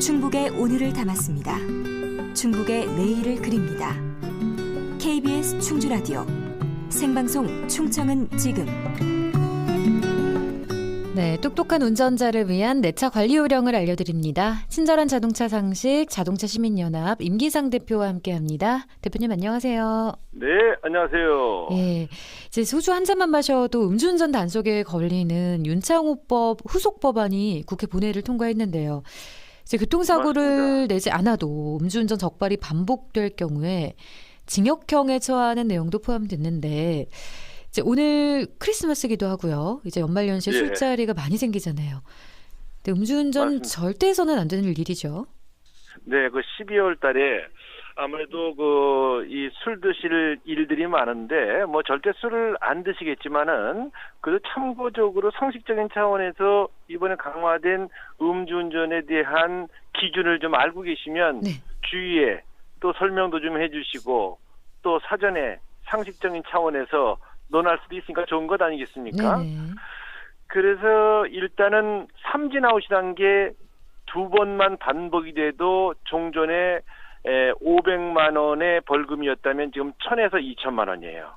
충북의 오늘을 담았습니다. 충북의 내일을 그립니다. KBS 충주라디오 생방송 충청은 지금. 네, 똑똑한 운전자를 위한 내차 관리 요령을 알려드립니다. 친절한 자동차 상식 자동차 시민연합 임기상 대표와 함께합니다. 대표님 안녕하세요. 네, 안녕하세요. 예, 이제 소주 한 잔만 마셔도 음주운전 단속에 걸리는 윤창호법 후속 법안이 국회 본회의를 통과했는데요. 이제 교통사고를 맞습니다. 내지 않아도 음주운전 적발이 반복될 경우에 징역형에 처하는 내용도 포함됐는데. 이제 오늘 크리스마스기도 하고요. 이제 연말연시에 예. 술자리가 많이 생기잖아요. 근데 음주운전 맞습니다. 절대 해서는 안 되는 일이죠. 네, 그 12월 달에 아무래도 이 술 드실 일들이 많은데 뭐 절대 술을 안 드시겠지만은 그래도 참고적으로 상식적인 차원에서 이번에 강화된 음주운전에 대한 기준을 좀 알고 계시면 네. 주위에 또 설명도 좀 해주시고 또 사전에 상식적인 차원에서 논할 수도 있으니까 좋은 것 아니겠습니까? 네네. 그래서 일단은 삼진아웃이라는 게 두 번만 반복이 돼도 종전에 500만 원의 벌금이었다면 지금 1,000에서 2천만 원이에요.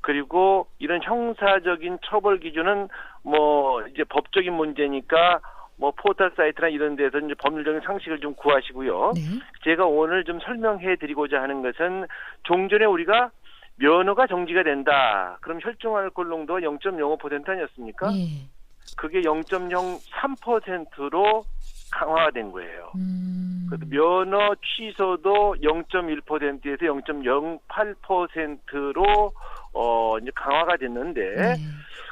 그리고 이런 형사적인 처벌 기준은 뭐 이제 법적인 문제니까 뭐 포털 사이트나 이런 데서 이제 법률적인 상식을 좀 구하시고요. 네. 제가 오늘 좀 설명해 드리고자 하는 것은 종전에 우리가 면허가 정지가 된다. 그럼 혈중 알코올 농도가 0.05% 아니었습니까? 예. 그게 0.03%로 강화가 된 거예요. 그래서 면허 취소도 0.1%에서 0.08%로 이제 강화가 됐는데, 네.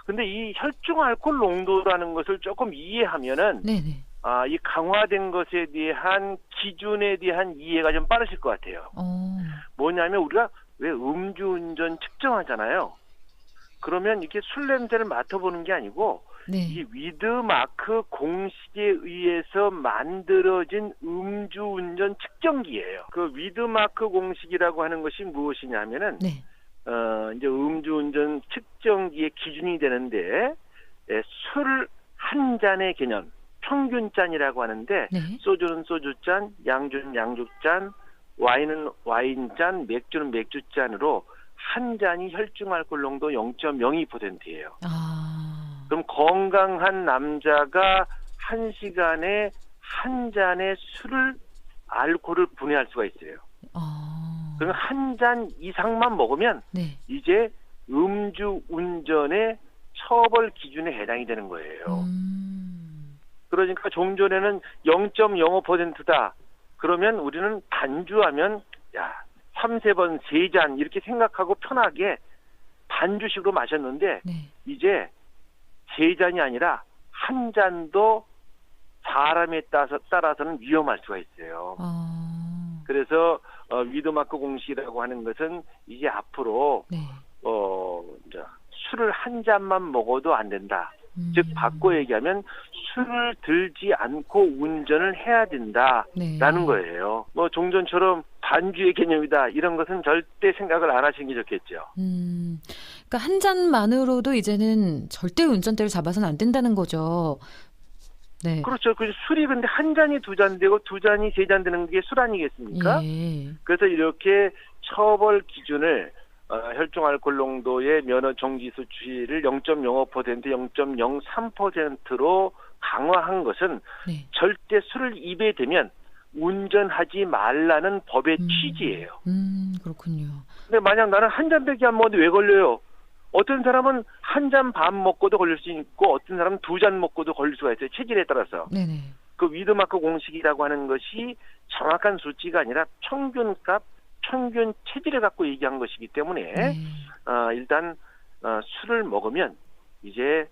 근데 이 혈중 알코올 농도라는 것을 조금 이해하면은 네네. 이 강화된 것에 대한 기준에 대한 이해가 좀 빠르실 것 같아요. 뭐냐면 우리가 왜 음주운전 측정하잖아요. 그러면 이렇게 술 냄새를 맡아보는 게 아니고 네. 이 위드마크 공식에 의해서 만들어진 음주운전 측정기예요. 그 위드마크 공식이라고 하는 것이 무엇이냐면은 네. 이제 음주운전 측정기의 기준이 되는데 술 한 잔의 개념, 평균잔이라고 하는데 네. 소주는 소주잔, 양주는 양주잔, 와인은 와인잔, 맥주는 맥주잔으로 한 잔이 혈중 알코올 농도 0.02%예요. 그럼 건강한 남자가 한 시간에 한 잔의 술을 알코올을 분해할 수가 있어요. 그럼 한 잔 이상만 먹으면 네. 이제 음주 운전의 처벌 기준에 해당이 되는 거예요. 그러니까 종전에는 0.05%다. 그러면 우리는 반주하면 3-4번 3잔 이렇게 생각하고 편하게 반주식으로 마셨는데 네. 이제 3잔이 아니라 한 잔도 사람에 따라서는 위험할 수가 있어요. 그래서 위드마크 공식이라고 하는 것은 이제 앞으로 네. 이제 술을 한 잔만 먹어도 안 된다. 즉 바꿔 얘기하면 술을 들지 않고 운전을 해야 된다라는 네. 거예요. 뭐 종전처럼 반주의 개념이다 이런 것은 절대 생각을 안 하시는 게 좋겠죠. 그러니까 한 잔만으로도 이제는 절대 운전대를 잡아서는 안 된다는 거죠. 네. 그렇죠. 그 술이 근데 한 잔이 두 잔 되고 두 잔이 세 잔 되는 게 술 아니겠습니까? 예. 그래서 이렇게 처벌 기준을 혈중 알코올 농도의 면허 정지 수치를 0.05%, 0.03%로 강화한 것은 네. 절대 술을 입에 대면 운전하지 말라는 법의 취지예요. 그렇군요. 근데 만약 나는 한 잔밖에 안 먹었는데 왜 걸려요? 어떤 사람은 한 잔 반 먹고도 걸릴 수 있고 어떤 사람은 두 잔 먹고도 걸릴 수가 있어요. 체질에 따라서. 네네. 그 위드마크 공식이라고 하는 것이 정확한 수치가 아니라 평균값, 평균 체질을 갖고 얘기한 것이기 때문에 네. 일단 술을 먹으면 이제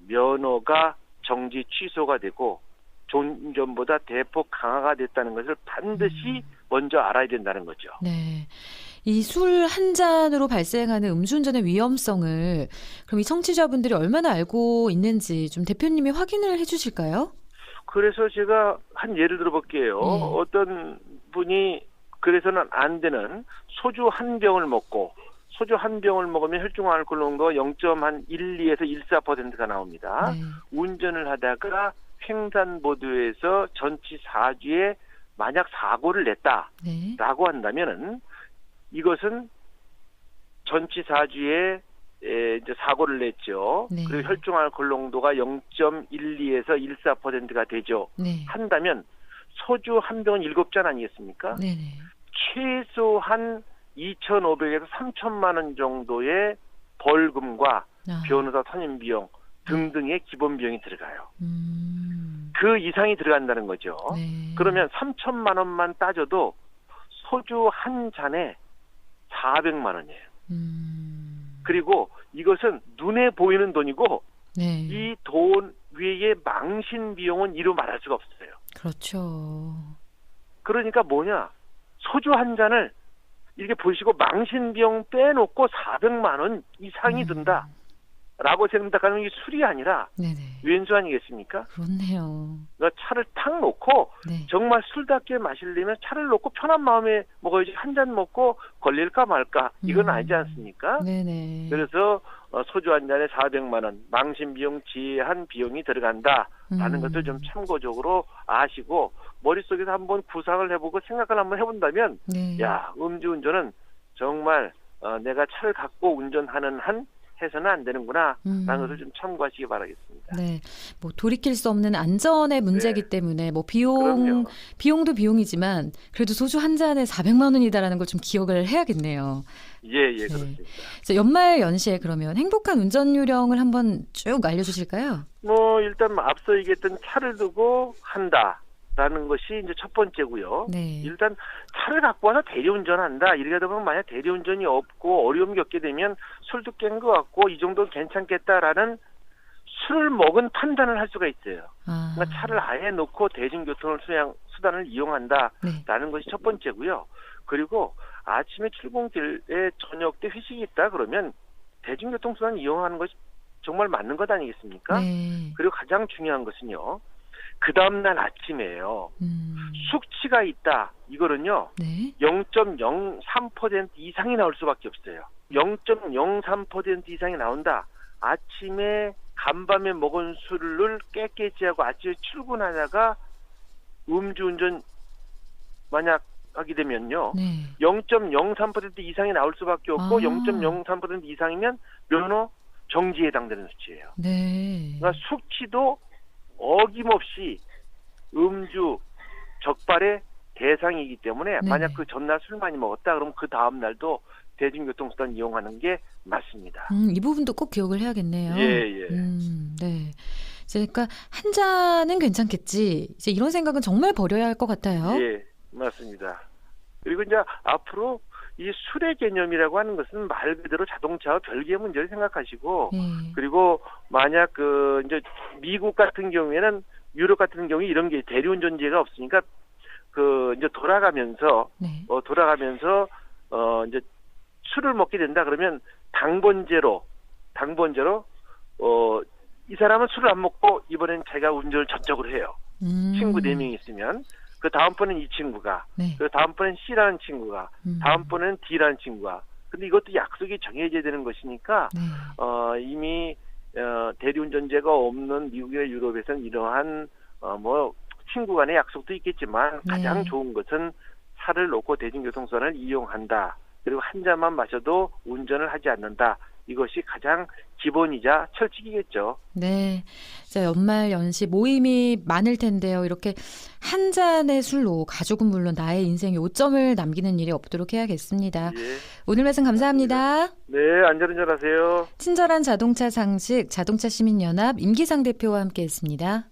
면허가 정지 취소가 되고 종전보다 대폭 강화가 됐다는 것을 반드시 먼저 알아야 된다는 거죠. 네. 이 술 한 잔으로 발생하는 음주운전의 위험성을 그럼 이 청취자분들이 얼마나 알고 있는지 좀 대표님이 확인을 해주실까요? 그래서 제가 한 예를 들어볼게요. 어떤 분이 그래서는 안 되는 소주 한 병을 먹고 소주 한 병을 먹으면 혈중 알코올 농도가 0.12에서 14%가 나옵니다. 네. 운전을 하다가 횡단보도에서 전치사주에 만약 사고를 냈다라고 네. 한다면은 이것은 전치사주에 이제 사고를 냈죠. 네. 그리고 혈중 알코올 농도가 0.12에서 14%가 되죠. 네. 한다면 소주 한 병은 7잔 아니겠습니까? 네네. 최소한 2,500에서 3,000만 원 정도의 벌금과 아. 변호사 선임 비용 등등의 기본 비용이 들어가요. 음. 그 이상이 들어간다는 거죠. 네. 그러면 3,000만 원만 따져도 소주 한 잔에 400만 원이에요. 그리고 이것은 눈에 보이는 돈이고 네. 이 돈 외에 망신 비용은 이루 말할 수가 없어요. 그렇죠. 그러니까 뭐냐? 소주 한 잔을 이렇게 보시고 망신 비용 빼놓고 400만 원 이상이 든다. 라고 생각하는 게 술이 아니라 네네. 왼수 아니겠습니까? 그렇네요. 그러니까 차를 탁 놓고 네. 정말 술답게 마시려면 차를 놓고 편한 마음에 먹어야지 한 잔 먹고 걸릴까 말까 이건 아니지 않습니까? 네네. 그래서 소주 한 잔에 400만 원 망신 비용 제한 비용이 들어간다라는 것을 좀 참고적으로 아시고 머릿속에서 한번 구상을 해보고 생각을 한번 해본다면 네. 야 음주운전은 정말 내가 차를 갖고 운전하는 한 해서는 안 되는구나 라는 것을 좀 참고하시기 바라겠습니다. 네, 뭐 돌이킬 수 없는 안전의 문제이기 네. 때문에 뭐 그럼요. 비용도 비용이지만 그래도 소주 한 잔에 400만 원이다라는 걸 좀 기억을 해야겠네요. 예, 네. 그렇습니다. 자, 연말 연시에 그러면 행복한 운전 요령을 한번 쭉 알려주실까요? 뭐 일단 앞서 얘기했던 차를 두고 한다라는 것이 이제 첫 번째고요. 네. 일단 차를 갖고 와서 대리운전한다. 이렇게 되면 만약 대리운전이 없고 어려움 겪게 되면 술도 깬 것 같고 이 정도는 괜찮겠다라는 술을 먹은 판단을 할 수가 있어요. 아. 그러니까 차를 아예 놓고 대중교통을 수단을 이용한다라는 네. 것이 첫 번째고요. 그리고 아침에 출근길에 저녁 때 회식이 있다 그러면 대중교통 수단 이용하는 것이 정말 맞는 것 아니겠습니까? 네. 그리고 가장 중요한 것은요. 그 다음날 아침에요. 숙취가 있다. 이거는요. 네. 0.03% 이상이 나올 수밖에 없어요. 0.03% 이상이 나온다. 아침에 간밤에 먹은 술을 깨끗이 하고 아침에 출근하다가 음주운전 만약 하게 되면요. 네. 0.03% 이상이 나올 수밖에 없고 아. 0.03% 이상이면 면허 정지에 해당되는 수치예요. 네. 그러니까 숙취도 어김없이 음주 적발의 대상이기 때문에 네네. 만약 그 전날 술 많이 먹었다 그러면 그 다음 날도 대중교통수단 이용하는 게 맞습니다. 이 부분도 꼭 기억을 해야겠네요. 예. 네. 그러니까 한 잔은 괜찮겠지. 이제 이런 생각은 정말 버려야 할 것 같아요. 예, 맞습니다. 그리고 이제 앞으로 이 술의 개념이라고 하는 것은 말 그대로 자동차와 별개의 문제를 생각하시고 예. 그리고 만약 이제 미국 같은 경우에는 유럽 같은 경우에 이런 게 대리운전제가 없으니까 이제 돌아가면서 네. 이제 술을 먹게 된다 그러면 당번제로 이 사람은 술을 안 먹고 이번엔 자기가 운전을 저쪽으로 해요. 친구 4명이 있으면 그 다음번엔 이 친구가 네. 그 다음번엔 C라는 친구가 다음번엔 D라는 친구가 근데 이것도 약속이 정해져야 되는 것이니까 네. 이미 대리운전제가 없는 미국이나 유럽에서는 이러한 친구 간의 약속도 있겠지만 가장 네. 좋은 것은 차를 놓고 대중교통수단을 이용한다. 그리고 한 잔만 마셔도 운전을 하지 않는다. 이것이 가장 기본이자 철칙이겠죠. 네. 자, 연말 연시 모임이 많을 텐데요. 이렇게 한 잔의 술로 가족은 물론 나의 인생에 오점을 남기는 일이 없도록 해야겠습니다. 예. 오늘 말씀 감사합니다. 네, 안전운전하세요. 친절한 자동차 상식 자동차 시민연합 임기상 대표와 함께했습니다.